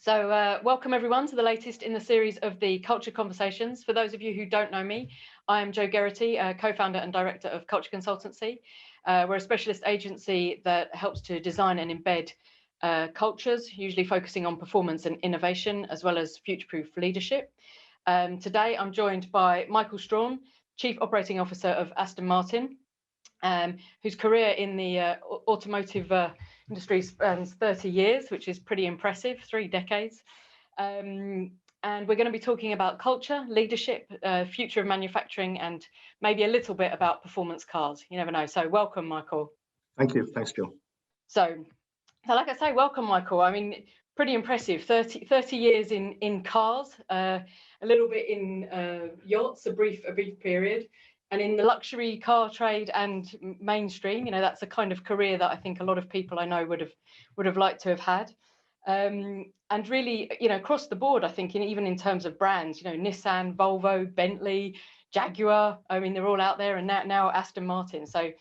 Welcome everyone to the latest in the series of the Culture Conversations. For those of you who don't know me, I am Jo Geraghty, co-founder and director of Culture Consultancy. We're a specialist agency that helps to design and embed cultures, usually focusing on performance and innovation, as well as future-proof leadership. Today, I'm joined by Michael Straughan, Chief Operating Officer of Aston Martin, whose career in the automotive industry spans 30 years, which is pretty impressive, 3 decades. And we're going to be talking about culture, leadership, future of manufacturing, and maybe a little bit about performance cars. You never know. So welcome, Michael. Thank you. Thanks, Joe. So like I say, welcome, Michael. I mean, pretty impressive. 30 years in cars, a little bit in yachts, a brief period. And in the luxury car trade and mainstream, you know, that's the kind of career that I think a lot of people I know would have liked to have had. And really, you know, across the board, I think, even in terms of brands, you know, Nissan, Volvo, Bentley, Jaguar, I mean, they're all out there, and now Aston Martin. So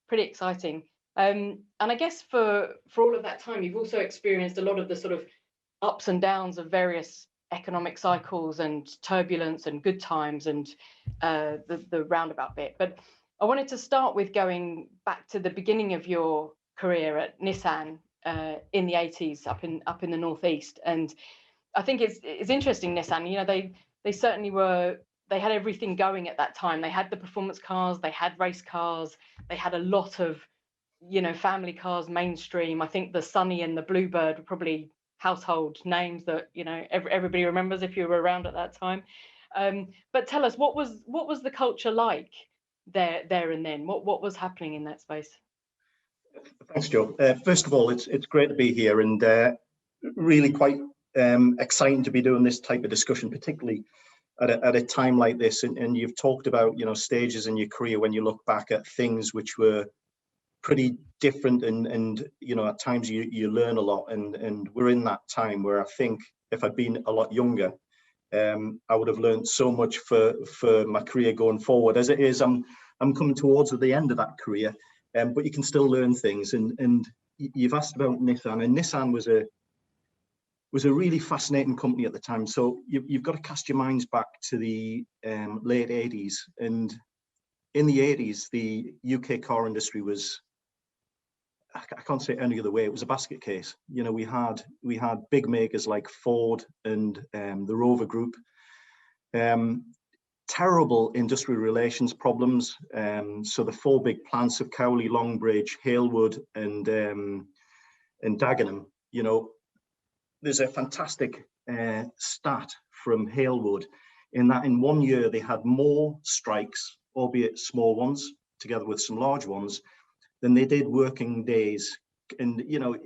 pretty exciting. And I guess for all of that time, you've also experienced a lot of the sort of ups and downs of various economic cycles and turbulence and good times and the roundabout bit. But I wanted to start with going back to the beginning of your career at Nissan in the 80s up in the northeast. And I think it's interesting, Nissan, you know, they certainly they had everything going at that time. They had the performance cars, they had race cars, they had a lot of, you know, family cars, mainstream. I think the Sunny and the Bluebird were probably household names that, you know, everybody remembers if you were around at that time. But tell us, what was the culture like there and then? What was happening in that space? Thanks, Joe. First of all, it's great to be here, and really quite exciting to be doing this type of discussion, particularly at a time like this. And you've talked about, you know, stages in your career when you look back at things which were pretty different, and you know, at times you learn a lot, and we're in that time where I think if I'd been a lot younger, I would have learned so much for my career going forward. As it is, I'm coming towards the end of that career, but you can still learn things. And you've asked about Nissan, and Nissan was a really fascinating company at the time. So you've got to cast your minds back to the late 80s, and in the 80s, the UK car industry was, I can't say it any other way, it was a basket case. You know, we had big makers like Ford and the Rover Group, terrible industrial relations problems. So the 4 big plants of Cowley, Longbridge, Halewood, and Dagenham. You know, there's a fantastic stat from Halewood in that in 1 year they had more strikes, albeit small ones, together with some large ones, than they did working days. And, you know,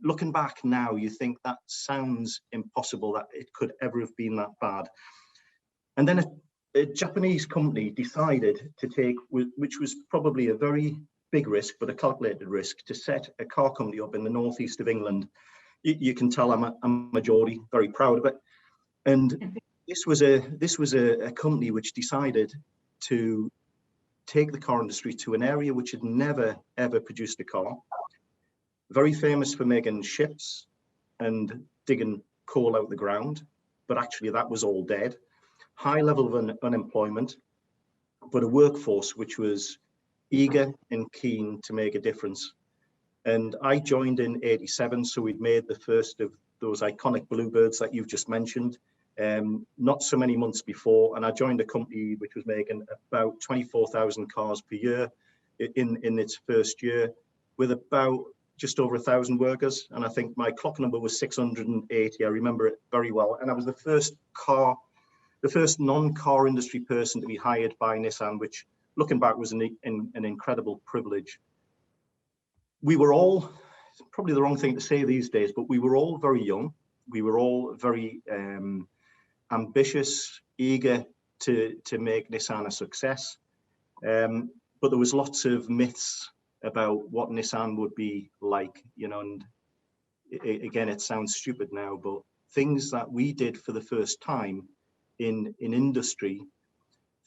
looking back now, you think that sounds impossible that it could ever have been that bad. And then a Japanese company decided to take, which was probably a very big risk, but a calculated risk, to set a car company up in the northeast of England. You can tell I'm a Geordie, very proud of it. And this was a company which decided to take the car industry to an area which had never, ever produced a car. Very famous for making ships and digging coal out the ground, but actually that was all dead. High level of unemployment, but a workforce which was eager and keen to make a difference. And I joined in 87, so we'd made the first of those iconic Bluebirds that you've just mentioned. Not so many months before, and I joined a company which was making about 24,000 cars per year in its first year, with about just over 1,000 workers. And I think my clock number was 680. I remember it very well. And I was the first non-car industry person to be hired by Nissan, which, looking back, was an incredible privilege. We were all, probably the wrong thing to say these days, but we were all very young. We were all very ambitious, eager to make Nissan a success. But there was lots of myths about what Nissan would be like, you know, and again, it sounds stupid now, but things that we did for the first time in industry,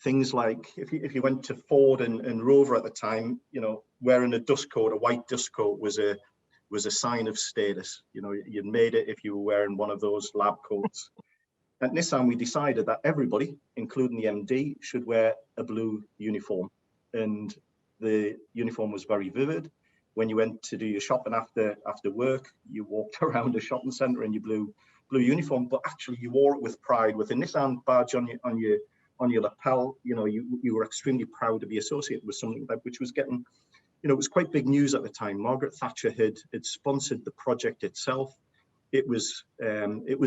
things like if you went to Ford and Rover at the time, you know, wearing a dust coat, a white dust coat was a was a sign of status. You know, you'd made it if you were wearing one of those lab coats. At Nissan, we decided that everybody, including the MD, should wear a blue uniform. And the uniform was very vivid. When you went to do your shopping after work, you walked around a shopping centre in your blue uniform, but actually you wore it with pride, with a Nissan badge on your lapel. You know, you were extremely proud to be associated with something like, which was getting, you know, it was quite big news at the time. Margaret Thatcher had sponsored the project itself. It was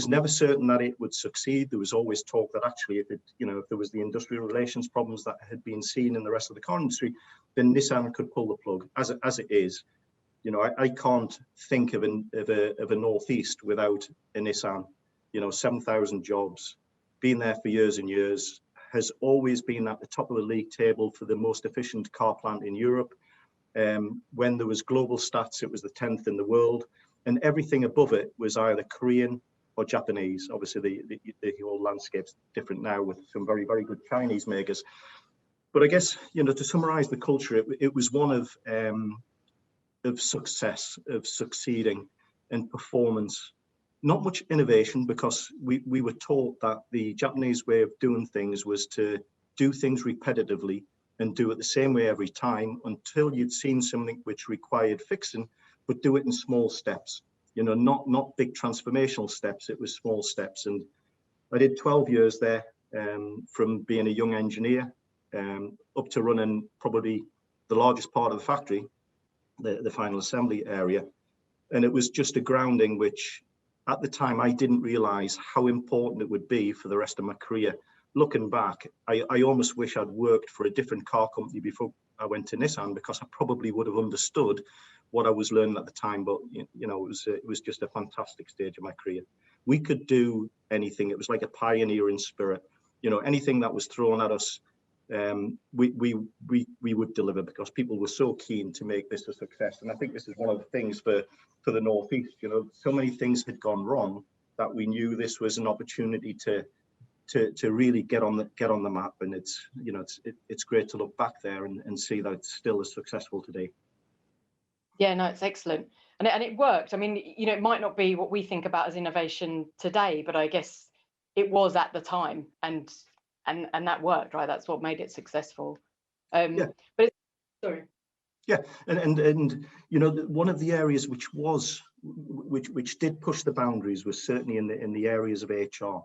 never certain that it would succeed. There was always talk that actually, if there was the industrial relations problems that had been seen in the rest of the car industry, then Nissan could pull the plug. As it is, you know, I can't think of a Northeast without a Nissan. You know, 7,000 jobs, been there for years and years, has always been at the top of the league table for the most efficient car plant in Europe. When there was global stats, it was the 10th in the world. And everything above it was either Korean or Japanese. Obviously, the whole landscape's different now with some very, very good Chinese makers. But I guess, you know, to summarize the culture, it was one of success, of succeeding and performance. Not much innovation, because we were taught that the Japanese way of doing things was to do things repetitively and do it the same way every time until you'd seen something which required fixing, but do it in small steps, you know, not big transformational steps. It was small steps. And I did 12 years there, from being a young engineer up to running probably the largest part of the factory, the final assembly area. And it was just a grounding which at the time I didn't realize how important it would be for the rest of my career. Looking back, I almost wish I'd worked for a different car company before I went to Nissan, because I probably would have understood what I was learning at the time. But you know, it was just a fantastic stage of my career. We could do anything. It was like a pioneer in spirit. You know, anything that was thrown at us, we would deliver, because people were so keen to make this a success. And I think this is one of the things for the Northeast. You know, so many things had gone wrong that we knew this was an opportunity to really get on the map. And it's, you know, it's great to look back there and see that it's still as successful today. Yeah, no, it's excellent. And it worked. I mean, you know, it might not be what we think about as innovation today, but I guess it was at the time, and that worked, right? That's what made it successful. Yeah. But sorry. Yeah, and you know, one of the areas which did push the boundaries was certainly in the areas of HR.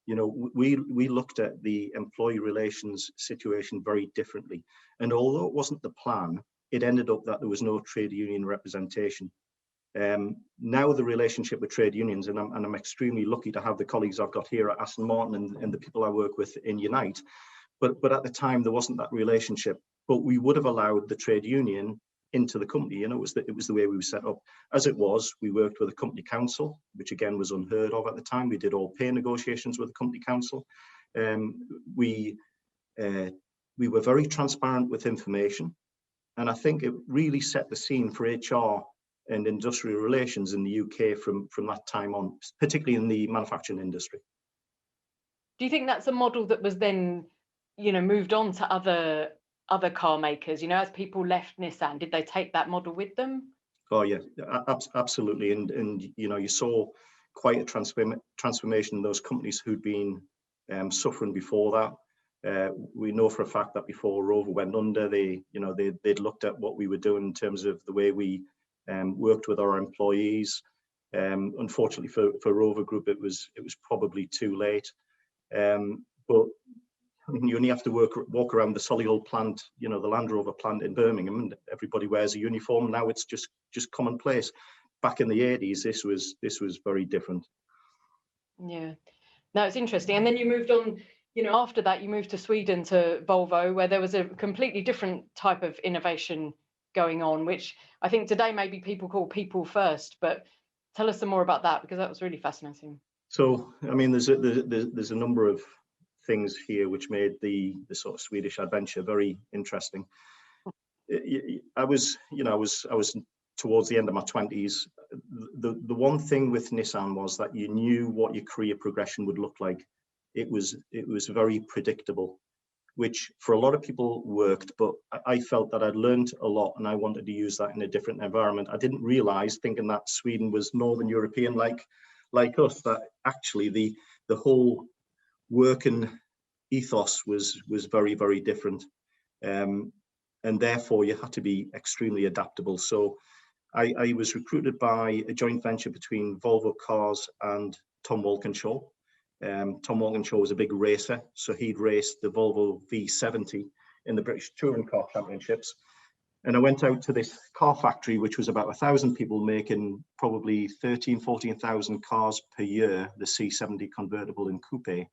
You know, we looked at the employee relations situation very differently. And although it wasn't the plan, it ended up that there was no trade union representation. Now the relationship with trade unions, and I'm extremely lucky to have the colleagues I've got here at Aston Martin and the people I work with in Unite. But at the time there wasn't that relationship. But we would have allowed the trade union into the company. You know, it was the way we were set up. As it was, we worked with a company council, which again was unheard of at the time. We did all pay negotiations with the company council. We were very transparent with information, and I think it really set the scene for HR and industrial relations in the UK from that time on, particularly in the manufacturing industry. Do you think that's a model that was then, you know, moved on to other car makers? You know, as people left Nissan, did they take that model with them? Oh yeah, absolutely. And you know, you saw quite a transformation in those companies who'd been suffering before that. We know for a fact that before Rover went under, they'd looked at what we were doing in terms of the way we worked with our employees. Unfortunately for Rover Group, it was probably too late. But I mean, you only have to walk around the Solihull plant, you know, the Land Rover plant in Birmingham, and everybody wears a uniform. Now it's just commonplace. Back in the 80s, this was very different. Yeah, no, it's interesting. And then you moved on, you know, after that, you moved to Sweden to Volvo, where there was a completely different type of innovation going on, which I think today maybe people call people first. But tell us some more about that, because that was really fascinating. So, I mean, there's a number of things here which made the sort of Swedish adventure very interesting. I was towards the end of my 20s. The one thing with Nissan was that you knew what your career progression would look like. It was very predictable. which for a lot of people worked, but I felt that I'd learned a lot and I wanted to use that in a different environment. I didn't realize, thinking that Sweden was Northern European like us, that actually the whole working ethos was very, very different. And therefore you had to be extremely adaptable. So I was recruited by a joint venture between Volvo Cars and Tom Walkinshaw. Tom Walkinshaw was a big racer, so he'd raced the Volvo V70 in the British Touring Car Championships. And I went out to this car factory, which was about 1,000 people making probably 14,000 cars per year, the C70 convertible and coupe,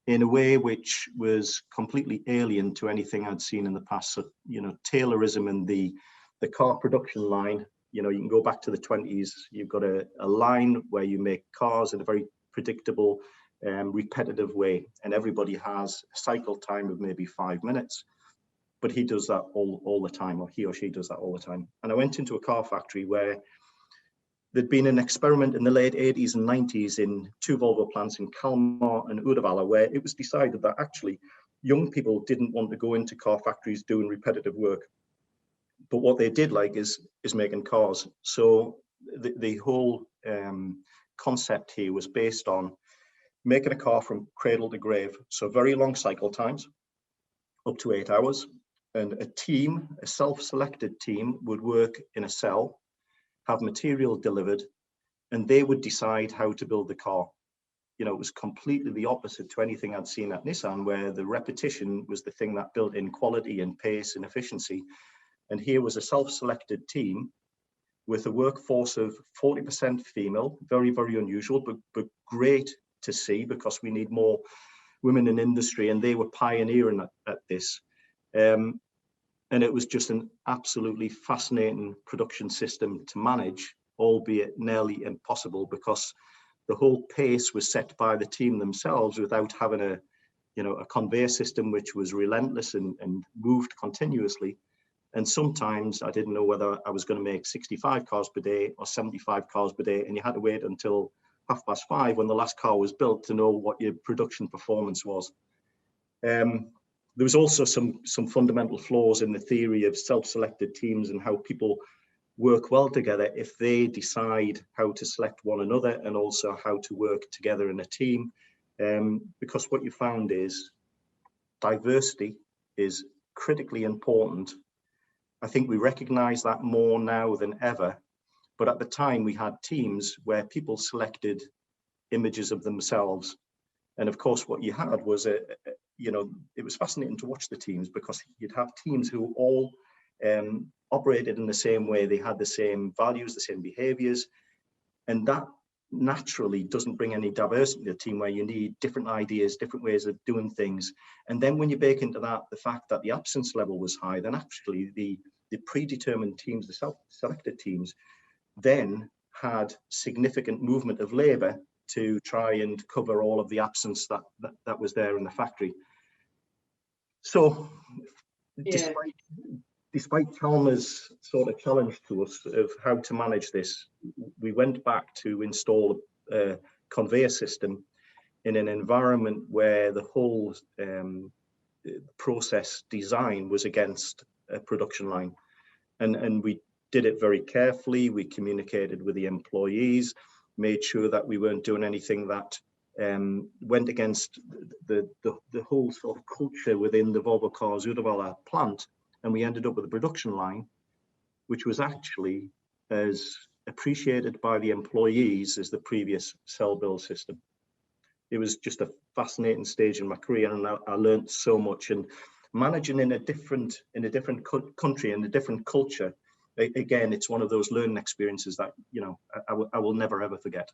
in a way which was completely alien to anything I'd seen in the past. So, you know, Taylorism and the car production line, you know, you can go back to the 20s, you've got a line where you make cars in a very predictable, repetitive way, and everybody has a cycle time of maybe 5 minutes, but he does that all the time, or he or she does that all the time. And I went into a car factory where there'd been an experiment in the late 80s and 90s in 2 Volvo plants in Kalmar and Uddevalla, where it was decided that actually young people didn't want to go into car factories doing repetitive work, but what they did like is making cars. So the whole concept here was based on making a car from cradle to grave, so very long cycle times, up to 8 hours. And a team, a self-selected team, would work in a cell, have material delivered, and they would decide how to build the car. You know, it was completely the opposite to anything I'd seen at Nissan, where the repetition was the thing that built in quality and pace and efficiency. And here was a self-selected team with a workforce of 40% female, very, very unusual, but great to see, because we need more women in industry, and they were pioneering at this. And it was just an absolutely fascinating production system to manage, albeit nearly impossible, because the whole pace was set by the team themselves without having a conveyor system which was relentless and moved continuously. And sometimes I didn't know whether I was going to make 65 cars per day or 75 cars per day, and you had to wait until 5:30 when the last car was built to know what your production performance was. There was also some fundamental flaws in the theory of self-selected teams and how people work well together if they decide how to select one another, and also how to work together in a team. Because what you found is diversity is critically important. I think we recognize that more now than ever, but at the time we had teams where people selected images of themselves. And of course, what you had was it was fascinating to watch the teams, because you'd have teams who all operated in the same way. They had the same values, the same behaviors, and that naturally doesn't bring any diversity to the team, where you need different ideas, different ways of doing things. And then when you bake into that the fact that the absence level was high, then actually the predetermined teams, the self-selected teams, then had significant movement of labor to try and cover all of the absence that was there in the factory. So Yeah. despite Chalmers' sort of challenge to us of how to manage this, we went back to install a conveyor system in an environment where the whole process design was against a production line. And we did it very carefully. We communicated with the employees, made sure that we weren't doing anything that went against the whole sort of culture within the Volvo Cars Uddevalla plant. And we ended up with a production line, which was actually as appreciated by the employees as the previous cell build system. It was just a fascinating stage in my career, and I learned so much. And managing in a different country and a different culture, again, it's one of those learning experiences that, you know, I will never ever forget.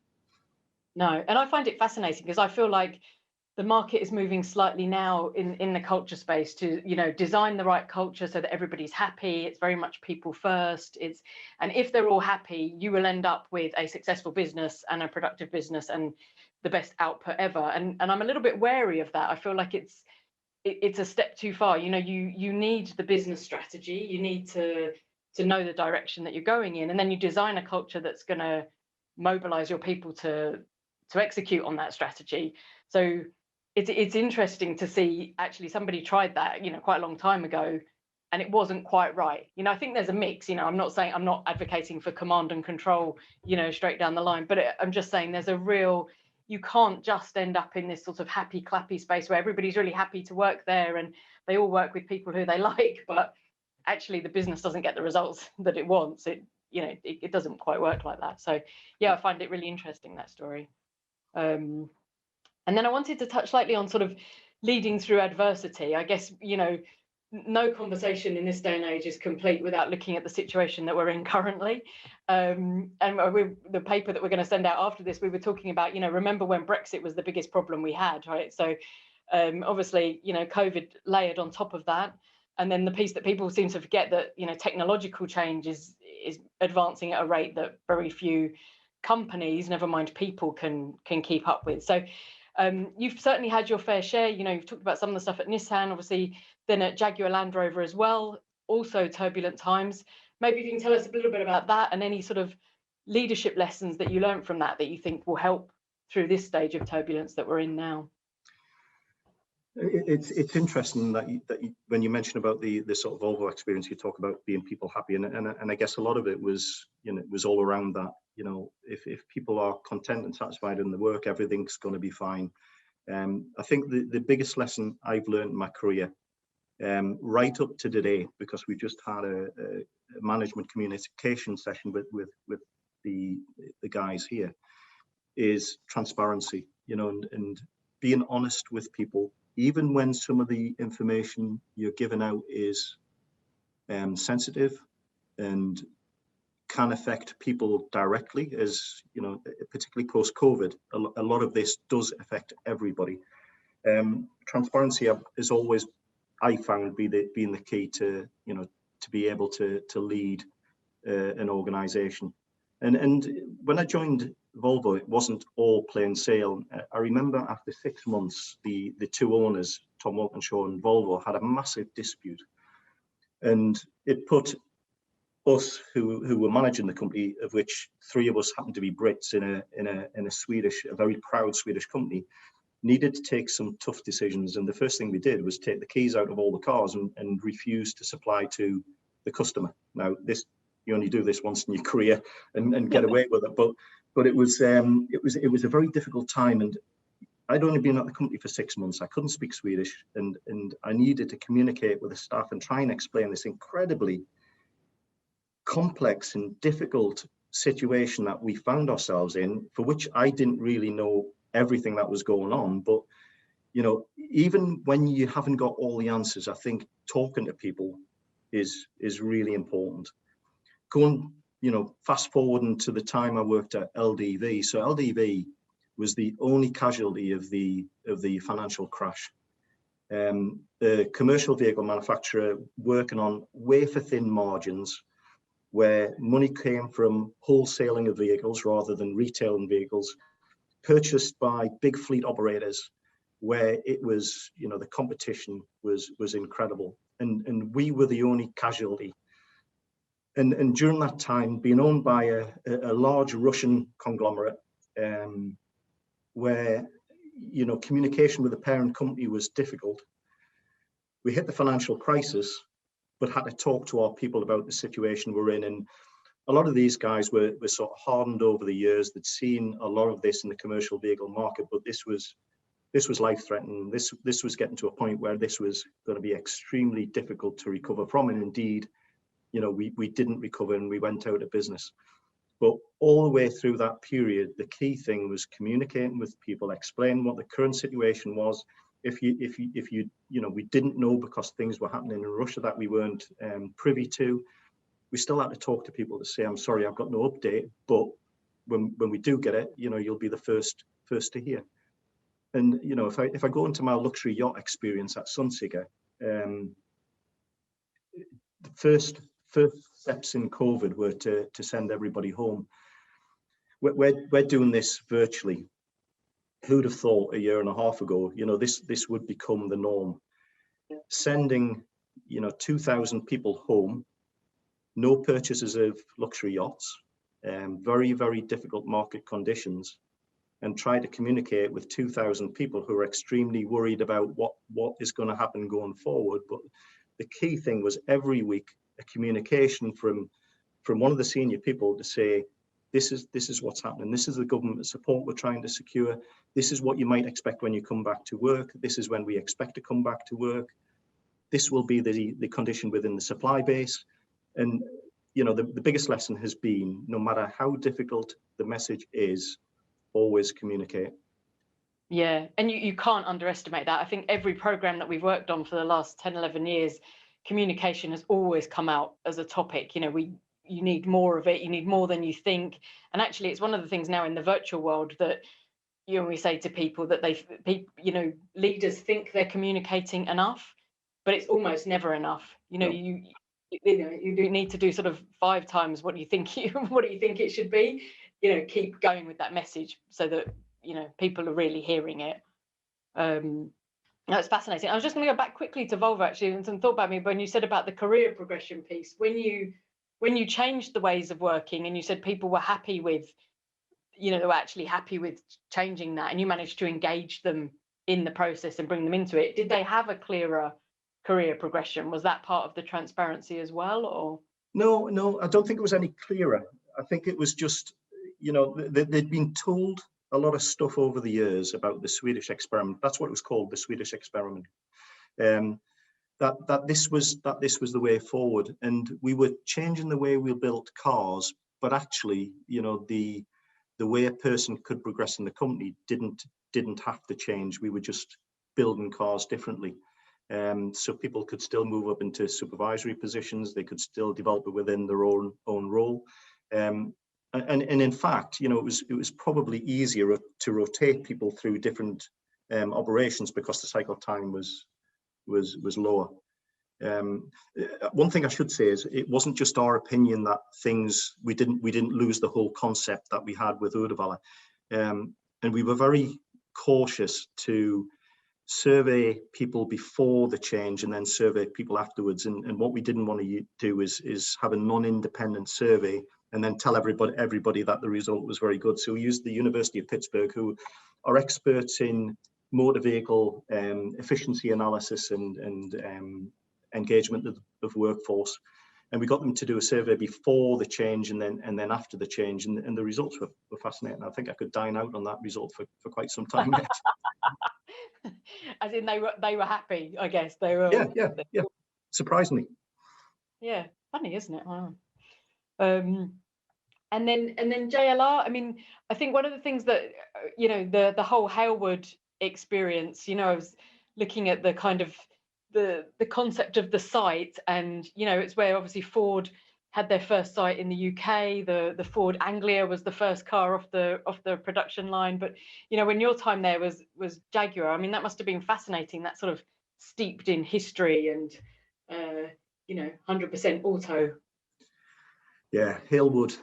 No, and I find it fascinating, because I feel like the market is moving slightly now in the culture space to, you know, design the right culture so that everybody's happy. It's very much people first. And if they're all happy, you will end up with a successful business and a productive business and the best output ever. And I'm a little bit wary of that. I feel like it's a step too far. You know, you need the business strategy. You need to know the direction that you're going in, and then you design a culture that's going to mobilize your people to execute on that strategy. So it's interesting to see actually somebody tried that, quite a long time ago, and it wasn't quite right. I think there's a mix. I'm not advocating for command and control, straight down the line, but I'm just saying there's a real, you can't just end up in this sort of happy clappy space where everybody's really happy to work there and they all work with people who they like, but actually the business doesn't get the results that it wants. It doesn't quite work like that. So yeah, I find it really interesting, that story. And then I wanted to touch lightly on sort of leading through adversity. I guess, no conversation in this day and age is complete without looking at the situation that we're in currently. And the paper that we're going to send out after this, we were talking about, remember when Brexit was the biggest problem we had, right? So obviously, COVID layered on top of that. And then the piece that people seem to forget, that, technological change is advancing at a rate that very few companies, never mind people, can keep up with. So you've certainly had your fair share. You've talked about some of the stuff at Nissan, obviously, then at Jaguar Land Rover as well, also turbulent times. Maybe you can tell us a little bit about that and any sort of leadership lessons that you learned from that you think will help through this stage of turbulence that we're in now. It's interesting that when you mention about the sort of Volvo experience, you talk about being people happy, and I guess a lot of it was, it was all around that. If people are content and satisfied in the work, everything's going to be fine. I think the biggest lesson I've learned in my career, right up to today, because we just had a management communication session with the guys here, is transparency. And being honest with people, even when some of the information you're giving out is sensitive and can affect people directly, as particularly post-COVID, a lot of this does affect everybody. Transparency is always, I found, being the key to to be able to lead an organization. And when I joined Volvo, it wasn't all plain sail. I remember after 6 months, the two owners, Tom Walkinshaw and Volvo, had a massive dispute, and it put us who were managing the company, of which 3 of us happened to be Brits in a very proud Swedish company, needed to take some tough decisions. And the first thing we did was take the keys out of all the cars and refuse to supply to the customer. Now, you only do this once in your career and get away with it, but it was a very difficult time. And I'd only been at the company for 6 months. I couldn't speak Swedish, and I needed to communicate with the staff and try and explain this incredibly complex and difficult situation that we found ourselves in, for which I didn't really know everything that was going on. But even when you haven't got all the answers, I think talking to people is really important. Going, fast forwarding to the time I worked at LDV. So LDV was the only casualty of the financial crash. The commercial vehicle manufacturer working on wafer thin margins, where money came from wholesaling of vehicles rather than retailing vehicles, purchased by big fleet operators, where it was, the competition was incredible, and we were the only casualty. And during that time, being owned by a large Russian conglomerate, where communication with the parent company was difficult, we hit the financial crisis, but had to talk to our people about the situation we're in. And a lot of these guys were sort of hardened over the years. They'd seen a lot of this in the commercial vehicle market, but this was life-threatening. This was getting to a point where this was going to be extremely difficult to recover from. And indeed, we didn't recover and we went out of business. But all the way through that period, the key thing was communicating with people, explaining what the current situation was. If we didn't know because things were happening in Russia that we weren't privy to, we still had to talk to people to say, I'm sorry, I've got no update, but when we do get it, you'll be the first to hear. And if I go into my luxury yacht experience at Sunseeker, the first steps in COVID were to send everybody home. We're doing this virtually. Who'd have thought a year and a half ago, this would become the norm? Sending, 2,000 people home, no purchases of luxury yachts, very, very difficult market conditions. and try to communicate with 2,000 people who are extremely worried about what is going to happen going forward. But the key thing was every week a communication from one of the senior people to say, this is what's happening. This is the government support we're trying to secure. This is what you might expect when you come back to work. This is when we expect to come back to work. This will be the condition within the supply base. And the biggest lesson has been, no matter how difficult the message is, always communicate. Yeah, and you can't underestimate that. I think every program that we've worked on for the last 10, 11 years, communication has always come out as a topic. You need more of it, you need more than you think. And actually, it's one of the things now in the virtual world that we say to people that leaders think they're communicating enough, but it's almost never enough. No. You do need to do sort of 5 times what you think it should be. Keep going with that message so that people are really hearing it. That's fascinating. I was just going to go back quickly to Volvo actually, and some thought about me when you said about the career progression piece. When you changed the ways of working, and you said people were happy with, they were actually happy with changing that, and you managed to engage them in the process and bring them into it. Did they have a clearer career progression? Was that part of the transparency as well, or? No, I don't think it was any clearer. I think it was just, they'd been told a lot of stuff over the years about the Swedish experiment. That's what it was called, the Swedish experiment. That this was the way forward, and we were changing the way we built cars. But actually, the way a person could progress in the company didn't have to change. We were just building cars differently. So people could still move up into supervisory positions. They could still develop it within their own role. And in fact, it was probably easier to rotate people through different operations because the cycle time was lower. One thing I should say is it wasn't just our opinion that we didn't lose the whole concept that we had with Uddevalla, and we were very cautious to survey people before the change and then survey people afterwards. And what we didn't want to do is have a non-independent survey and then tell everybody that the result was very good. So we used the University of Pittsburgh, who are experts in motor vehicle efficiency analysis and engagement of workforce. And we got them to do a survey before the change and then after the change. And the results were fascinating. I think I could dine out on that result for quite some time yet. As in they were happy, I guess. They were. Yeah. Surprisingly. Yeah, funny, isn't it? Wow. And then JLR. I mean, I think one of the things that the whole Halewood experience. I was looking at the kind of the concept of the site, and it's where obviously Ford had their first site in the UK. The Ford Anglia was the first car off the production line. But when your time there was Jaguar, I mean, that must have been fascinating. That sort of steeped in history and 100% auto. Yeah, Halewood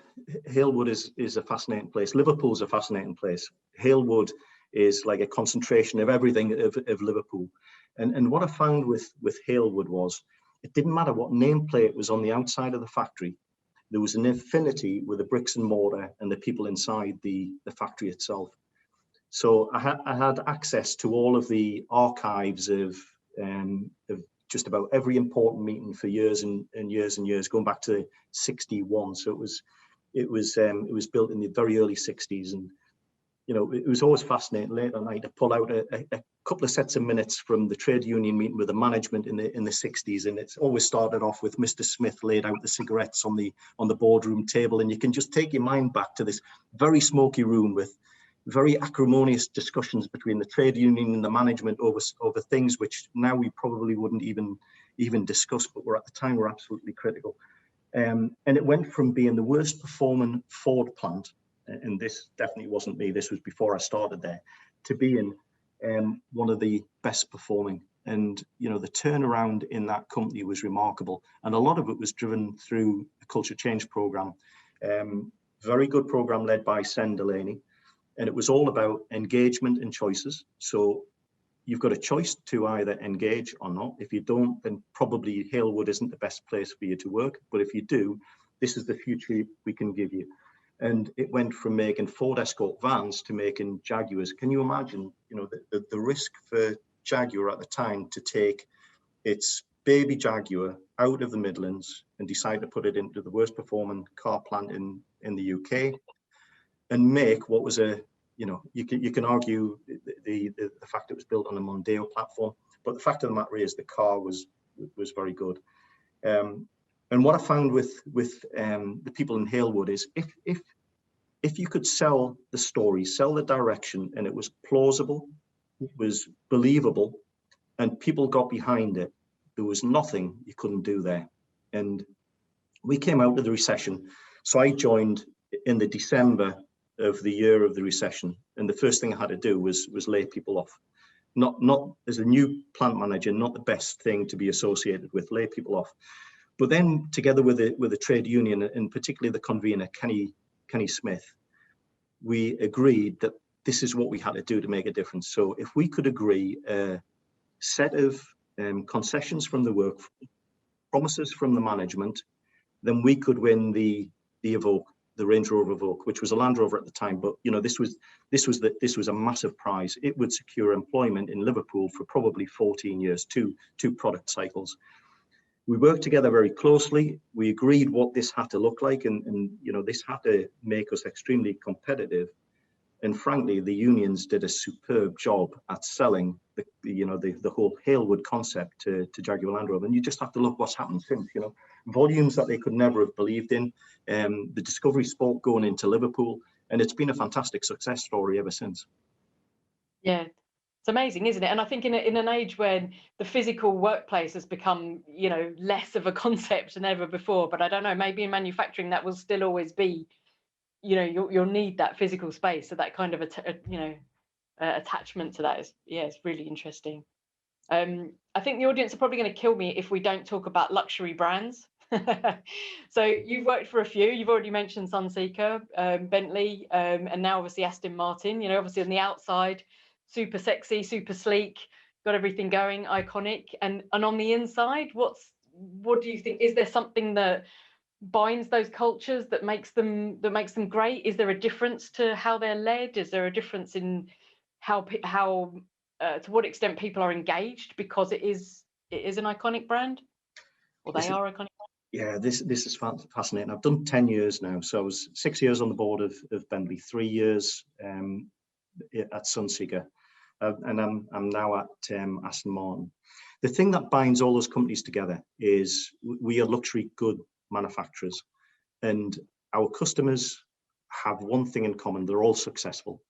is a fascinating place. Liverpool's a fascinating place. Halewood is like a concentration of everything of Liverpool. And what I found with Halewood was it didn't matter what nameplate was on the outside of the factory. There was an affinity with the bricks and mortar and the people inside the factory itself. So I had access to all of the archives of just about every important meeting for years and years and years, going back to 61. So it was built in the very early 60s, and it was always fascinating late at night to pull out a couple of sets of minutes from the trade union meeting with the management in the 60s, and it's always started off with Mr. Smith laid out the cigarettes on the boardroom table, and you can just take your mind back to this very smoky room with very acrimonious discussions between the trade union and the management over things which now we probably wouldn't even discuss, but at the time were absolutely critical. And it went from being the worst performing Ford plant, and this definitely wasn't me, this was before I started there, to being one of the best performing. And the turnaround in that company was remarkable, and a lot of it was driven through a culture change program. Very good program led by Sen Delaney. And it was all about engagement and choices. So you've got a choice to either engage or not. If you don't, then probably Halewood isn't the best place for you to work. But if you do, this is the future we can give you. And it went from making Ford Escort vans to making Jaguars. Can you imagine, you know, the risk for Jaguar at the time to take its baby Jaguar out of the Midlands and decide to put it into the worst performing car plant in the UK and make what was a, you know, you can argue the fact it was built on a Mondeo platform, but the fact of the matter is the car was very good. And what I found with the people in Halewood is if you could sell the story, sell the direction, and it was plausible, it was believable, and people got behind it, there was nothing you couldn't do there. And we came out of the recession. So I joined in the December of the year of the recession, and the first thing I had to do was lay people off. Not as a new plant manager, not the best thing to be associated with, lay people off. But then together with the trade union, and particularly the convener, Kenny Smith, we agreed that this is what we had to do to make a difference. So if we could agree a set of concessions from the work, promises from the management, then we could win the Evoque, the Range Rover Evoque, which was a Land Rover at the time. But you know, this was a massive prize. It would secure employment in Liverpool for probably 14 years, two product cycles. We worked together very closely. We agreed what this had to look like, and you know, this had to make us extremely competitive. And frankly, the unions did a superb job at selling the whole Halewood concept to Jaguar Land Rover. And you just have to look what's happened since. You know, volumes that they could never have believed in. The Discovery Sport going into Liverpool, and it's been a fantastic success story ever since. Yeah. It's amazing, isn't it? And I think in an age when the physical workplace has become, you know, less of a concept than ever before, but I don't know, maybe in manufacturing that will still always be, you know, you'll need that physical space. So that kind of attachment to that is, yeah, it's really interesting. I think the audience are probably going to kill me if we don't talk about luxury brands. So you've worked for a few. You've already mentioned Sunseeker, Bentley, and now obviously Aston Martin. You know, obviously on the outside, super sexy, super sleek, got everything going, iconic. And on the inside, what do you think? Is there something that binds those cultures that makes them great? Is there a difference to how they're led? Is there a difference in how to what extent people are engaged because it is an iconic brand, or they are iconic? Yeah, this is fascinating. I've done 10 years now. So I was 6 years on the board of Bentley, 3 years at Sunseeker, and I'm now at Aston Martin. The thing that binds all those companies together is we are luxury good manufacturers, and our customers have one thing in common: they're all successful.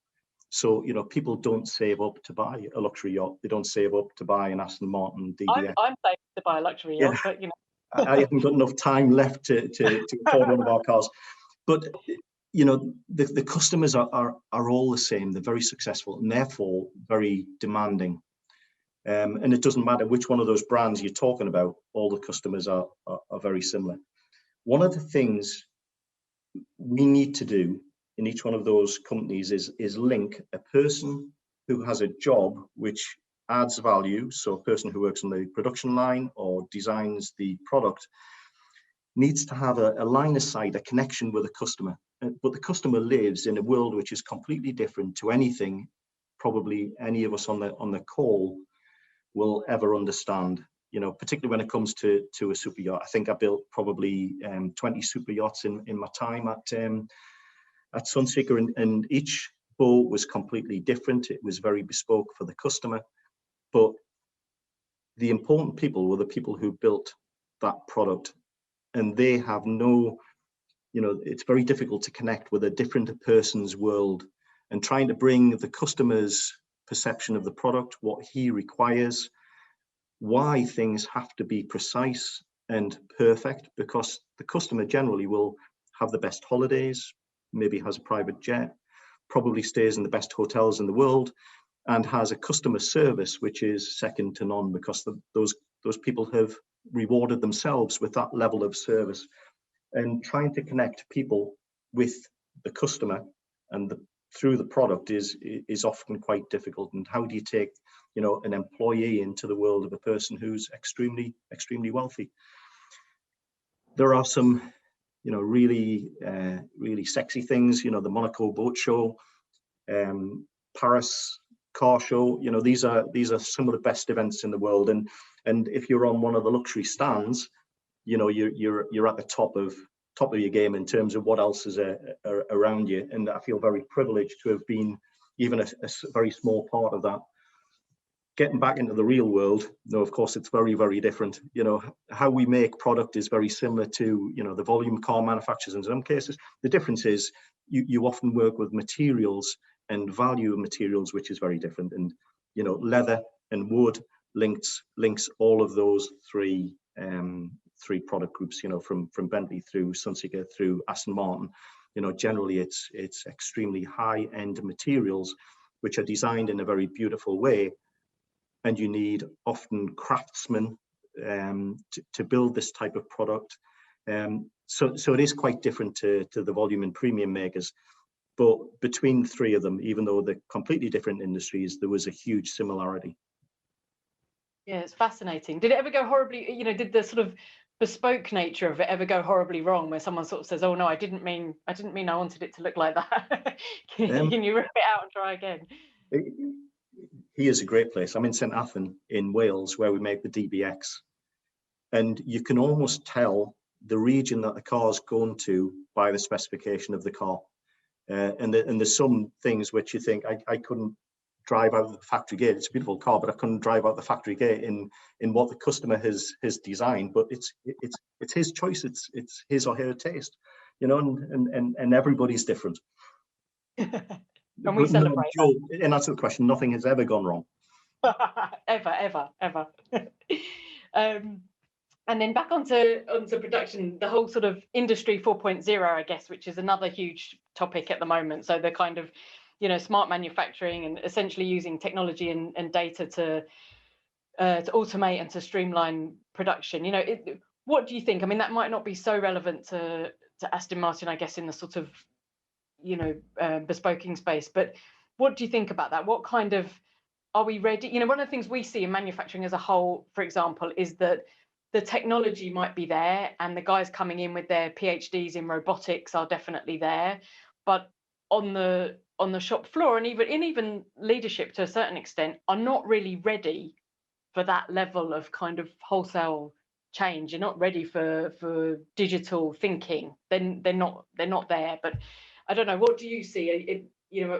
So, you know, people don't save up to buy a luxury yacht. They don't save up to buy an Aston Martin DBX. I'm saving to buy a luxury yacht, but you know. I haven't got enough time left to afford one of our cars. But, you know, the customers are all the same. They're very successful and therefore very demanding. And it doesn't matter which one of those brands you're talking about, all the customers are very similar. One of the things we need to do in each one of those companies is link a person who has a job which adds value. So a person who works on the production line or designs the product needs to have a line of sight, a connection with a customer. But the customer lives in a world which is completely different to anything probably any of us on the call will ever understand. You know, particularly when it comes to a super yacht. I think I built probably 20 super yachts in my time at Sunseeker, and each boat was completely different. It was very bespoke for the customer. But the important people were the people who built that product, and they have no, you know, it's very difficult to connect with a different person's world, and trying to bring the customer's perception of the product, what he requires, why things have to be precise and perfect, because the customer generally will have the best holidays, maybe has a private jet, probably stays in the best hotels in the world, and has a customer service which is second to none, because those people have rewarded themselves with that level of service. And trying to connect people with the customer and through the product is often quite difficult. And how do you take, you know, an employee into the world of a person who's extremely wealthy? There are some really really sexy things, the Monaco Boat Show, Paris Car Show. These are some of the best events in the world, and if you're on one of the luxury stands, you're at the top of your game in terms of what else is around you. And I feel very privileged to have been even a very small part of that. Getting back into the real world, of course, it's very, very different. How we make product is very similar to, the volume car manufacturers in some cases. The difference is you often work with materials and value of materials, which is very different. And, leather and wood links all of those three product groups, from Bentley through Sunseeker through Aston Martin. Generally it's extremely high-end materials which are designed in a very beautiful way, and you need often craftsmen to build this type of product. So it is quite different to the volume and premium makers. But between the three of them, even though they're completely different industries, there was a huge similarity. Yeah, it's fascinating. Did it ever go horribly, did the sort of bespoke nature of it ever go horribly wrong, where someone sort of says, oh no, I didn't mean I wanted it to look like that? Can you rip it out and try again? Here's a great place. I'm in St Athan in Wales, where we make the DBX, and you can almost tell the region that the car's going to by the specification of the car. And there's some things which you think I couldn't drive out of the factory gate. It's a beautiful car, but I couldn't drive out the factory gate in what the customer has designed. But it's his choice. It's his or her taste, and everybody's different. And we celebrate. No, in answer to the question, nothing has ever gone wrong. ever. And then back onto production, the whole sort of industry 4.0, I guess, which is another huge topic at the moment. So the kind of, smart manufacturing and essentially using technology and data to automate and to streamline production. What do you think? I mean, that might not be so relevant to Aston Martin, I guess, in the sort of, bespoking space. But what do you think about that? What kind of, are we ready? One of the things we see in manufacturing as a whole, for example, is that the technology might be there, and the guys coming in with their PhDs in robotics are definitely there, but on the shop floor and even leadership to a certain extent are not really ready for that level of kind of wholesale change. You're not ready for digital thinking. Then they're not there. But I don't know. What do you see?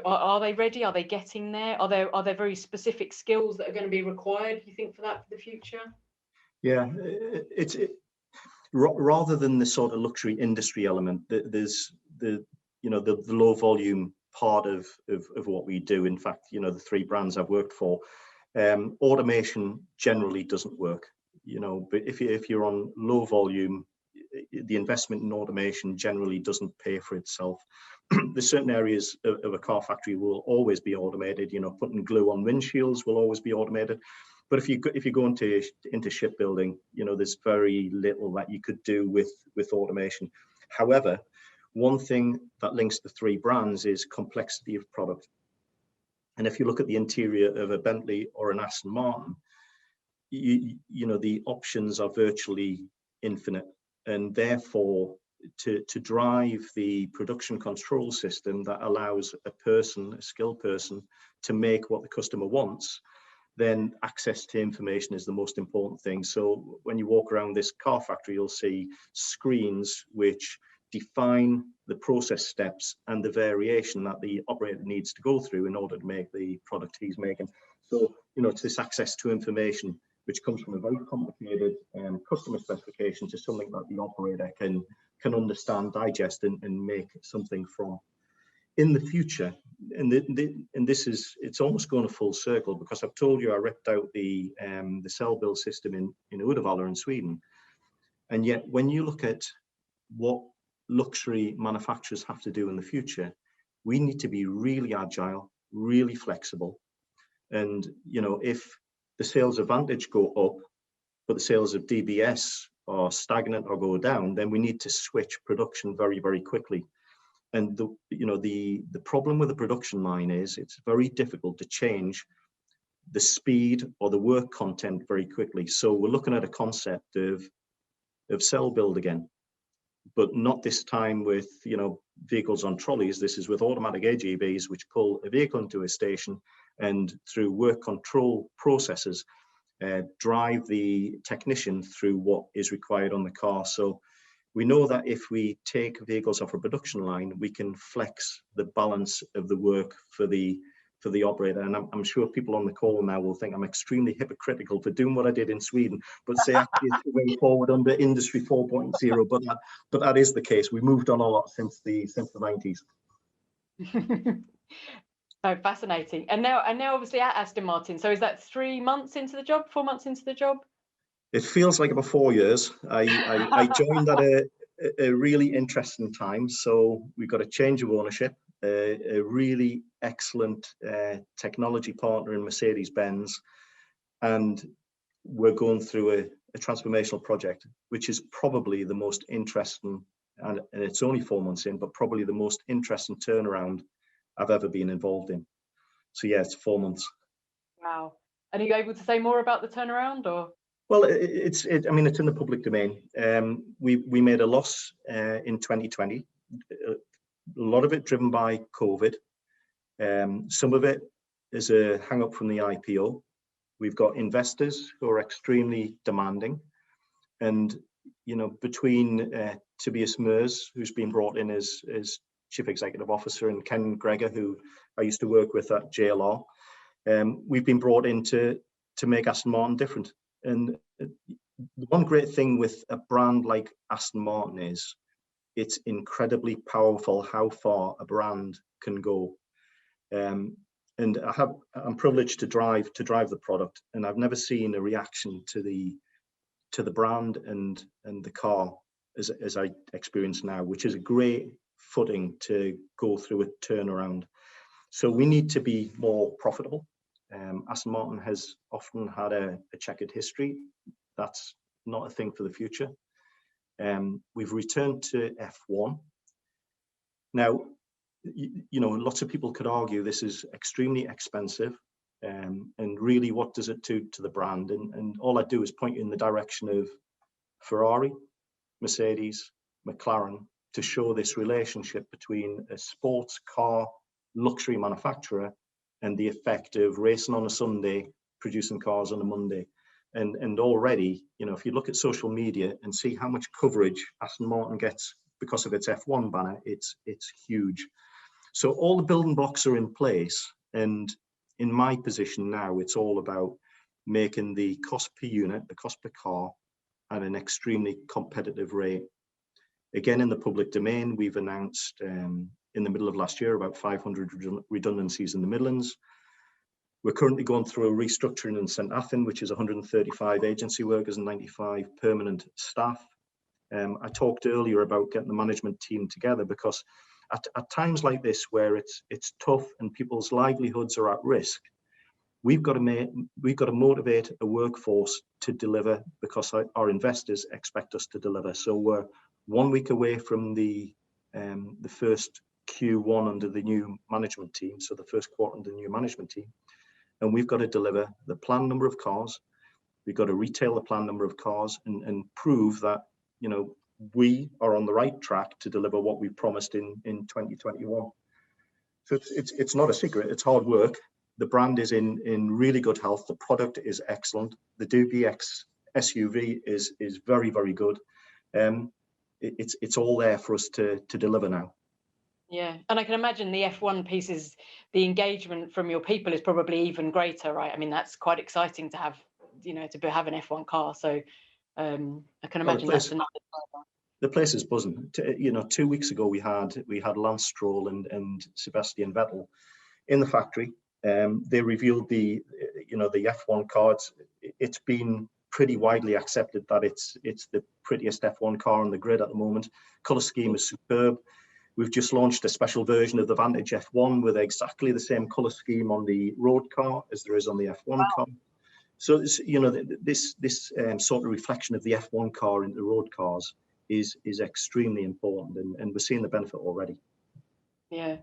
Are they ready? Are they getting there? Are there very specific skills that are going to be required, you think, for the future? Yeah, it's rather than the sort of luxury industry element, there's the low volume part of what we do. In fact, the three brands I've worked for, automation generally doesn't work. But if you're on low volume, the investment in automation generally doesn't pay for itself. There's certain areas of a car factory will always be automated. Putting glue on windshields will always be automated. But if you go into shipbuilding, there's very little that you could do with automation. However, one thing that links the three brands is complexity of product. And if you look at the interior of a Bentley or an Aston Martin, the options are virtually infinite, and therefore to drive the production control system that allows a skilled person to make what the customer wants, then access to information is the most important thing. So when you walk around this car factory, you'll see screens which define the process steps and the variation that the operator needs to go through in order to make the product he's making. So, it's this access to information which comes from a very complicated customer specification to something that the operator can understand, digest, and make something from. In the future, and this is, it's almost going a full circle, because I've told you I ripped out the cell build system in Uddevalla in Sweden, and yet when you look at what luxury manufacturers have to do in the future, we need to be really agile, really flexible, and if the sales of Vantage go up, but the sales of DBS are stagnant or go down, then we need to switch production very, very quickly. And the problem with the production line is it's very difficult to change the speed or the work content very quickly. So we're looking at a concept of cell build again. but not this time with, you know, vehicles on trolleys. This is with automatic AGVs, which pull a vehicle into a station and through work control processes, drive the technician through what is required on the car. So we know that if we take vehicles off a production line, we can flex the balance of the work for the operator. And I'm sure people on the call now will think I'm extremely hypocritical for doing what I did in Sweden, but say actually it's the way forward under Industry 4.0. But that is the case. We moved on a lot since the 90s. Oh, fascinating. And now obviously at Aston Martin. So is that 3 months into the job, 4 months into the job? It feels like about 4 years. I joined at a really interesting time. So we got a change of ownership, a really excellent technology partner in Mercedes-Benz, and we're going through a transformational project, which is probably the most interesting, and it's only 4 months in, but probably the most interesting turnaround I've ever been involved in. So yeah, it's 4 months. Wow. And are you able to say more about the turnaround, or? Well, I mean, it's in the public domain. We made a loss in 2020. A lot of it driven by COVID. Some of it is a hang up from the IPO. We've got investors who are extremely demanding, and you know, between Tobias Mers, who's been brought in as Chief Executive Officer, and Ken Gregor, who I used to work with at JLR, we've been brought in to make Aston Martin different. And the one great thing with a brand like Aston Martin is it's incredibly powerful how far a brand can go. And I'm privileged to drive the product, and I've never seen a reaction to the brand and the car as I experience now, which is a great footing to go through a turnaround. So we need to be more profitable. Aston Martin has often had a checkered history. That's not a thing for the future. We've returned to F1. Now, you know, lots of people could argue this is extremely expensive, and really what does it do to the brand? And all I do is point you in the direction of Ferrari, Mercedes, McLaren, to show this relationship between a sports car luxury manufacturer and the effect of racing on a Sunday, producing cars on a Monday. And already, you know, if you look at social media and see how much coverage Aston Martin gets because of its F1 banner, it's huge. So all the building blocks are in place. And in my position now, it's all about making the cost per unit, the cost per car, at an extremely competitive rate. Again, in the public domain, we've announced in the middle of last year about 500 redundancies in the Midlands. We're currently going through a restructuring in St Athan, which is 135 agency workers and 95 permanent staff. I talked earlier about getting the management team together because at times like this, where it's tough and people's livelihoods are at risk, we've got to motivate a workforce to deliver because our investors expect us to deliver. So we're 1 week away from the first Q1 under the new management team, so the first quarter under the new management team, and we've got to deliver the planned number of cars. We've got to retail the planned number of cars and prove that, you know, we are on the right track to deliver what we promised in 2021. So it's not a secret. It's hard work. The brand is in really good health. The product is excellent. The DBX SUV is very, very good. It's all there for us to deliver now. Yeah, and I can imagine the F1 pieces, the engagement from your people is probably even greater, right? I mean, that's quite exciting to have, you know, to have an F1 car. So I can imagine that's another driver. The place is buzzing. You know, 2 weeks ago we had Lance Stroll and Sebastian Vettel in the factory. They revealed the F1 cards. It's been pretty widely accepted that it's the prettiest F1 car on the grid at the moment. Color scheme is superb. We've just launched a special version of the Vantage F1 with exactly the same color scheme on the road car as there is on the F1 car. So it's, you know, this sort of reflection of the F1 car into road cars is extremely important, and we're seeing the benefit already. Yeah.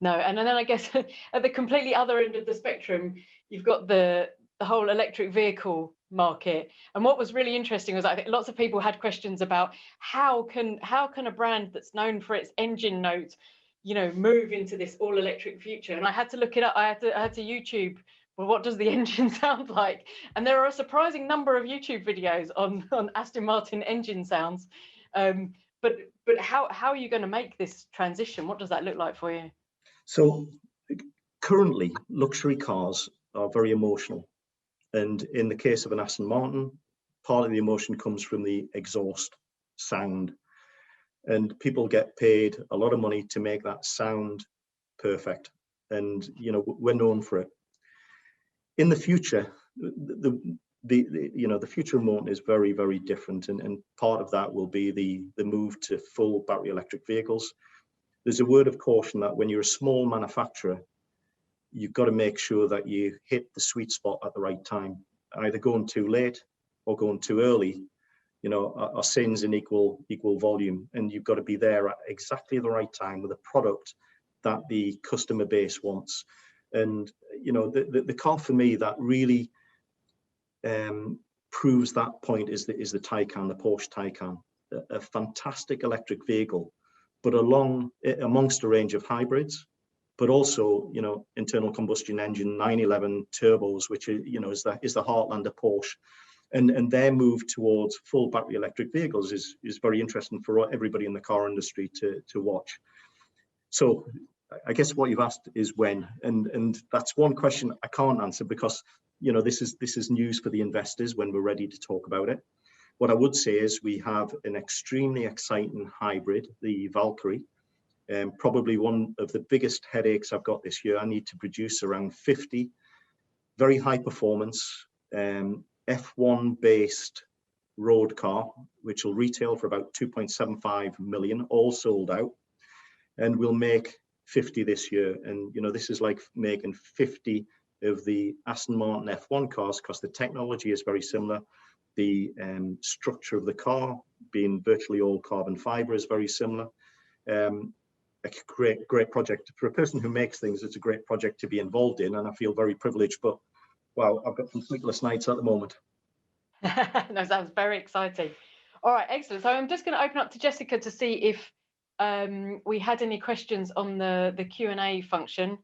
No, and then I guess at the completely other end of the spectrum, you've got the whole electric vehicle market. And what was really interesting was I think lots of people had questions about how can a brand that's known for its engine note, you know, move into this all electric future. And I had to look it up. I had to YouTube, well, what does the engine sound like? And there are a surprising number of YouTube videos on Aston Martin engine sounds. But how are you going to make this transition? What does that look like for you? So currently, luxury cars are very emotional. And in the case of an Aston Martin, part of the emotion comes from the exhaust sound. And people get paid a lot of money to make that sound perfect. And, you know, we're known for it. In the future, the future of motor is very, very different. And part of that will be the move to full battery electric vehicles. There's a word of caution that when you're a small manufacturer, you've got to make sure that you hit the sweet spot at the right time. Either going too late or going too early, you know, are sins in equal volume. And you've got to be there at exactly the right time with a product that the customer base wants. And, you know, the car for me that really proves that point is the Taycan, the Porsche Taycan, a fantastic electric vehicle, but amongst a range of hybrids, but also, you know, internal combustion engine 911 turbos, which is, you know, is the heartland of Porsche, and their move towards full battery electric vehicles is very interesting for everybody in the car industry to watch. So I guess what you've asked is when, and that's one question I can't answer because, you know, this is news for the investors when we're ready to talk about it. What I would say is we have an extremely exciting hybrid, the Valkyrie. Probably one of the biggest headaches I've got this year. I need to produce around 50 very high performance F1 based road car, which will retail for about 2.75 million, all sold out. And we'll make 50 this year. And, you know, this is like making 50 of the Aston Martin F1 cars because the technology is very similar. The structure of the car, being virtually all carbon fiber, is very similar. A great project for a person who makes things. It's a great project to be involved in, and I feel very privileged. But wow, I've got some sleepless nights at the moment. That sounds very exciting. All right, excellent. So I'm just going to open up to Jessica to see if we had any questions on the Q&A function.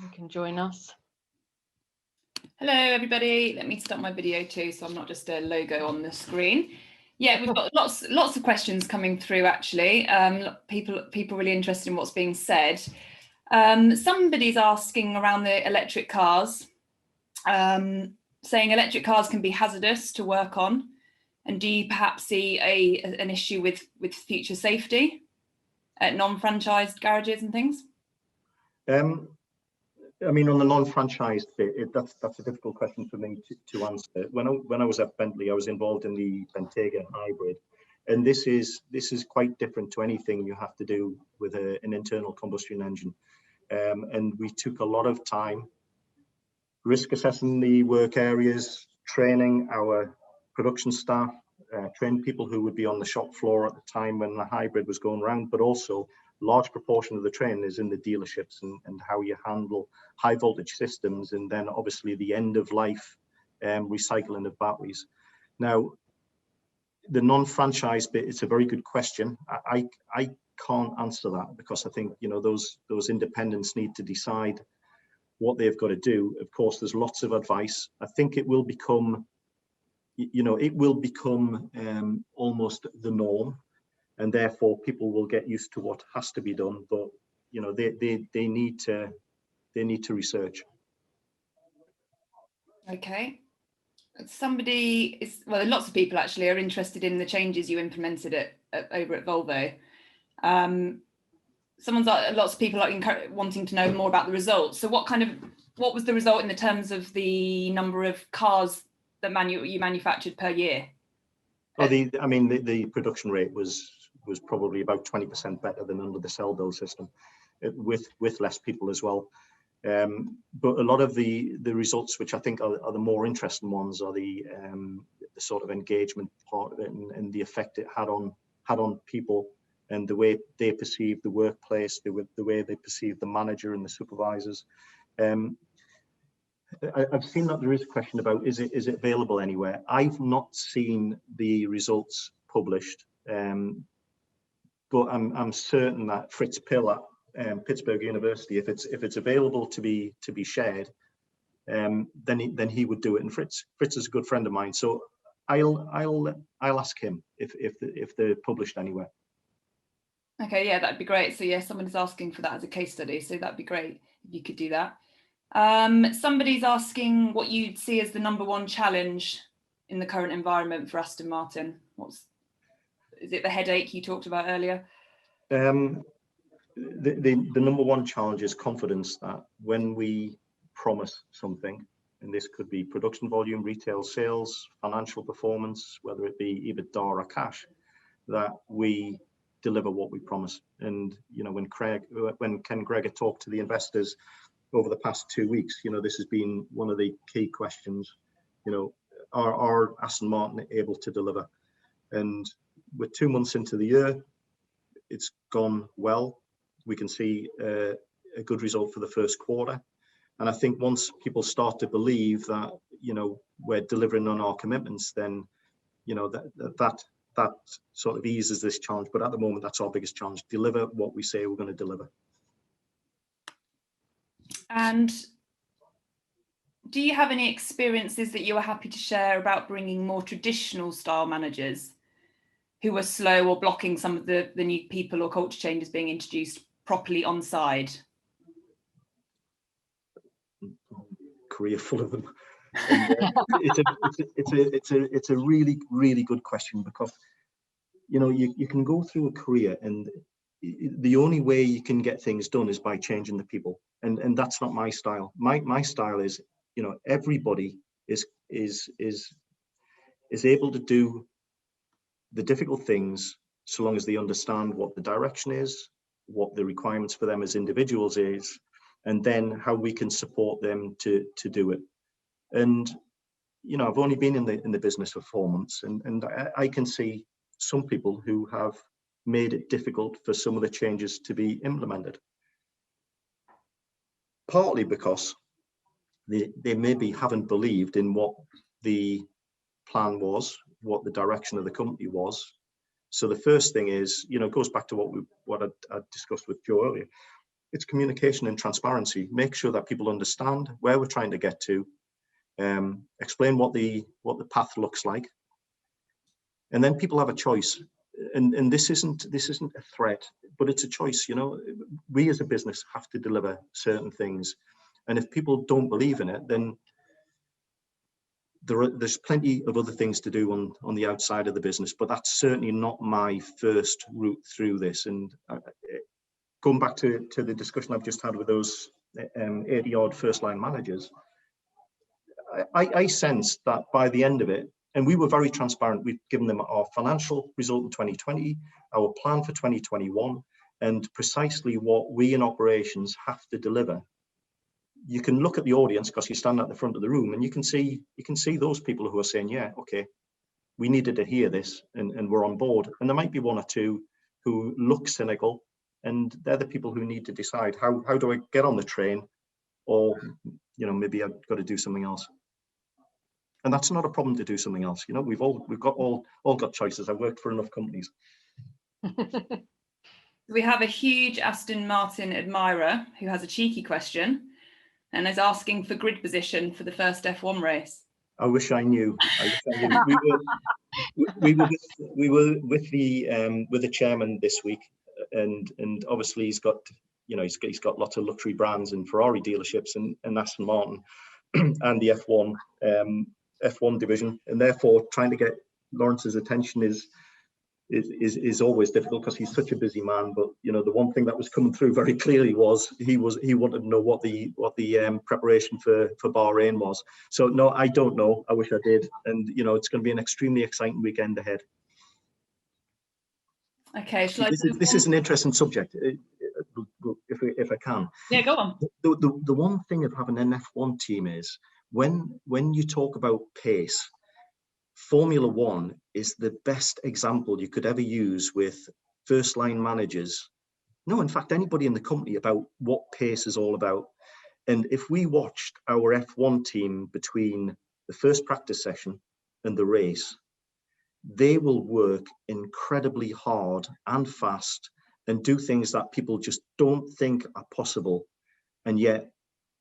You can join us. Hello, everybody. Let me start my video too, so I'm not just a logo on the screen. Yeah, we've got lots of questions coming through, actually. People really interested in what's being said. Somebody's asking around the electric cars, saying electric cars can be hazardous to work on. And do you perhaps see an issue with future safety at non-franchised garages and things? I mean, on the non-franchised bit, that's a difficult question for me to answer. When I was at Bentley, I was involved in the Bentayga hybrid, and this is quite different to anything you have to do with an internal combustion engine. And we took a lot of time risk assessing the work areas, training our production staff, trained people who would be on the shop floor at the time when the hybrid was going around, but also large proportion of the training is in the dealerships and how you handle high voltage systems, and then obviously the end of life recycling of batteries. Now, the non-franchise bit, it's a very good question. I can't answer that because I think, you know, those independents need to decide what they've got to do. Of course, there's lots of advice. I think it will become, you know, almost the norm. And therefore, people will get used to what has to be done. But, you know, they need to research. Okay. Lots of people actually are interested in the changes you implemented over at Volvo. Lots of people are wanting to know more about the results. So what was the result in the terms of the number of cars that you manufactured per year? Well, the production rate was probably about 20% better than under the cell build system, with less people as well. But a lot of the results, which I think are the more interesting ones, are the sort of engagement part of it and the effect it had on people and the way they perceive the workplace, the way they perceive the manager and the supervisors. I've seen that there is a question about is it available anywhere. I've not seen the results published, but I'm certain that Fritz Pill at Pittsburgh University, if it's available to be shared, then he would do it. And Fritz is a good friend of mine, so I'll ask him if they're published anywhere. Okay, yeah, that'd be great. So yeah, someone is asking for that as a case study, so that'd be great if you could do that. Somebody's asking what you'd see as the #1 challenge in the current environment for Aston Martin. Is it the headache you talked about earlier? The #1 challenge is confidence that when we promise something, and this could be production volume, retail sales, financial performance, whether it be EBITDA or cash, that we deliver what we promise. And when Ken Gregor talked to the investors over the past 2 weeks, this has been one of the key questions. Are Aston Martin able to deliver? And we're 2 months into the year. It's gone well. We can see a good result for the first quarter. And I think once people start to believe that, we're delivering on our commitments, then, that sort of eases this challenge. But at the moment, that's our biggest challenge: deliver what we say we're going to deliver. And do you have any experiences that you are happy to share about bringing more traditional style managers who were slow or blocking some of the new people or culture changes being introduced properly on side? Career full of them. And, it's a really, really good question, because you can go through a career, and the only way you can get things done is by changing the people, and that's not my style. My style is, everybody is able to do the difficult things so long as they understand what the direction is, what the requirements for them as individuals is, and then how we can support them to do it. And I've only been in the business for 4 months, and I can see some people who have made it difficult for some of the changes to be implemented, partly because they maybe haven't believed in what the plan was, what the direction of the company was. So the first thing is, it goes back to what I discussed with Jo earlier. It's communication and transparency. Make sure that people understand where we're trying to get to, explain what the path looks like, and then people have a choice. And this isn't a threat, but it's a choice. We as a business have to deliver certain things, and if people don't believe in it, then there's plenty of other things to do on the outside of the business. But that's certainly not my first route through this. And going back to the discussion I've just had with those 80-odd first-line managers, I sensed that by the end of it, and we were very transparent, we've given them our financial result in 2020, our plan for 2021, and precisely what we in operations have to deliver. You can look at the audience, because you stand at the front of the room, and you can see those people who are saying, yeah, okay, we needed to hear this, and we're on board. And there might be one or two who look cynical, and they're the people who need to decide, how do I get on the train, or maybe I've got to do something else. And that's not a problem to do something else. We've all got choices. I've worked for enough companies. We have a huge Aston Martin admirer who has a cheeky question and is asking for grid position for the first F1 race. I wish I knew. We were with the chairman this week, and obviously he's got lots of luxury brands and Ferrari dealerships and Aston Martin and the F1 division, and therefore trying to get Lawrence's attention is always difficult, because he's such a busy man. But the one thing that was coming through very clearly was he wanted to know what the preparation for Bahrain was. So no, I don't know. I wish I did. And it's going to be an extremely exciting weekend ahead. Okay, this is an interesting subject, if I can. Yeah, go on. The one thing of having an F1 team is when you talk about pace, Formula One is the best example you could ever use with first line managers. No, in fact, anybody in the company, about what pace is all about. And if we watched our F1 team between the first practice session and the race, they will work incredibly hard and fast and do things that people just don't think are possible. And yet,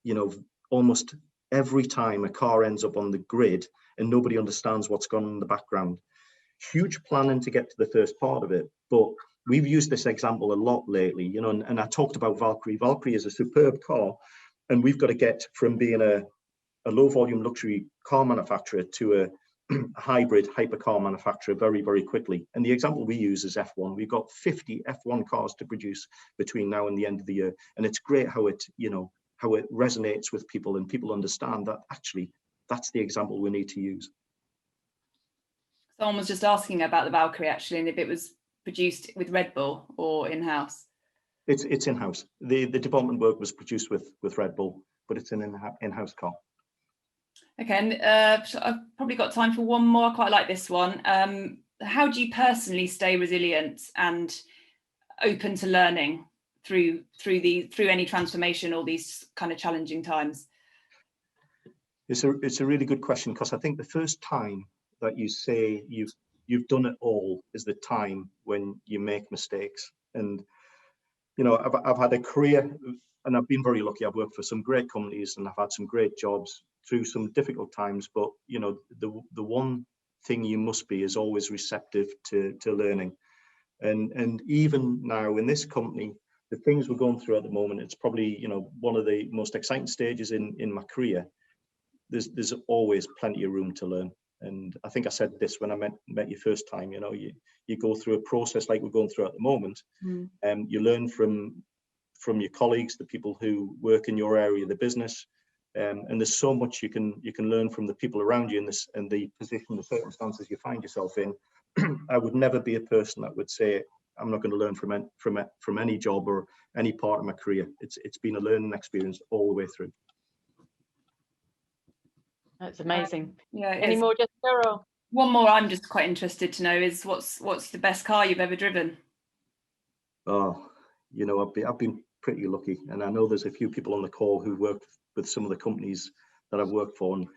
you know, almost every time a car ends up on the grid and nobody understands what's gone on in the background. Huge planning to get to the first part of it, but we've used this example a lot lately, you know, and I talked about Valkyrie. Valkyrie is a superb car, and we've got to get from being a low volume luxury car manufacturer to a hybrid hypercar manufacturer very, very quickly. And the example we use is F1. We've got 50 F1 cars to produce between now and the end of the year. And it's great how it, you know, how it resonates with people, and people understand that actually that's the example we need to use. Someone was just asking about the Valkyrie actually, and if it was produced with Red Bull or in-house. It's in-house. The development work was produced with Red Bull, but it's an in-house car. Okay, and I've probably got time for one more. I quite like this one. How do you personally stay resilient and open to learning through any transformation or these kind of challenging times? It's a really good question, because I think the first time that you say you've done it all is the time when you make mistakes. And you know, I've had a career, and I've been very lucky. I've worked for some great companies, and I've had some great jobs through some difficult times. But you know, the one thing you must be is always receptive to learning. And even now in this company, the things we're going through at the moment, it's probably, you know, one of the most exciting stages in my career. There's always plenty of room to learn. And I think I said this when I met you first time, you know, you go through a process like we're going through at the moment, and you learn from your colleagues, the people who work in your area of the business, and there's so much you can learn from the people around you in this, and the position, the circumstances you find yourself in. I would never be a person that would say I'm not going to learn from any job or any part of my career. It's been a learning experience all the way through. That's amazing. Yeah. Any more, Jessica? One more I'm just quite interested to know is what's the best car you've ever driven? Oh, you know, I've been pretty lucky, and I know there's a few people on the call who worked with some of the companies that I've worked for. And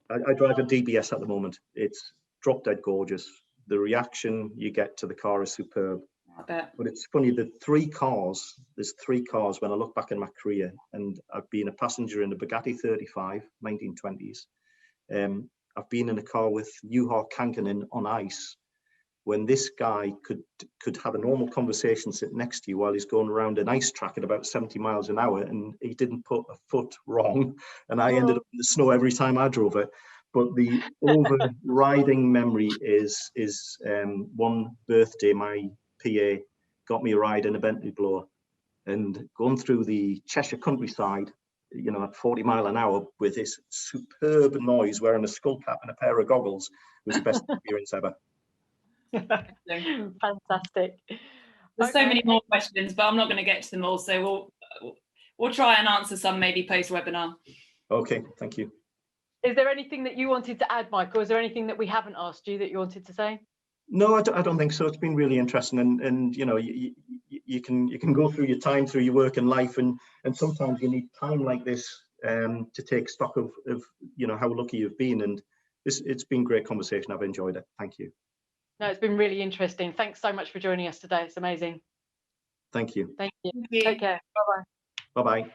I drive a DBS at the moment. It's drop dead gorgeous. The reaction you get to the car is superb. I bet. But it's funny, there's three cars when I look back in my career, and I've been a passenger in a Bugatti 35, 1920s. I've been in a car with Juha Kankinen on ice, when this guy could have a normal conversation sitting next to you while he's going around an ice track at about 70 miles an hour, and he didn't put a foot wrong, and I ended up in the snow every time I drove it. But the overriding memory is one birthday, my PA got me a ride in a Bentley blower, and going through the Cheshire countryside, you know, at 40 miles an hour with this superb noise, wearing a skull cap and a pair of goggles, was the best experience ever. Fantastic. There's so many more questions, but I'm not going to get to them all. So we'll try and answer some maybe post webinar. Okay, thank you. Is there anything that you wanted to add, Michael? Is there anything that we haven't asked you that you wanted to say? No, I don't think so. It's been really interesting, and you know, you can go through your time, through your work and life, and sometimes you need time like this to take stock of you know, how lucky you've been. And it's been great conversation. I've enjoyed it. Thank you. No, it's been really interesting. Thanks so much for joining us today. It's amazing. Thank you. Thank you. Take care. Bye-bye. Bye-bye.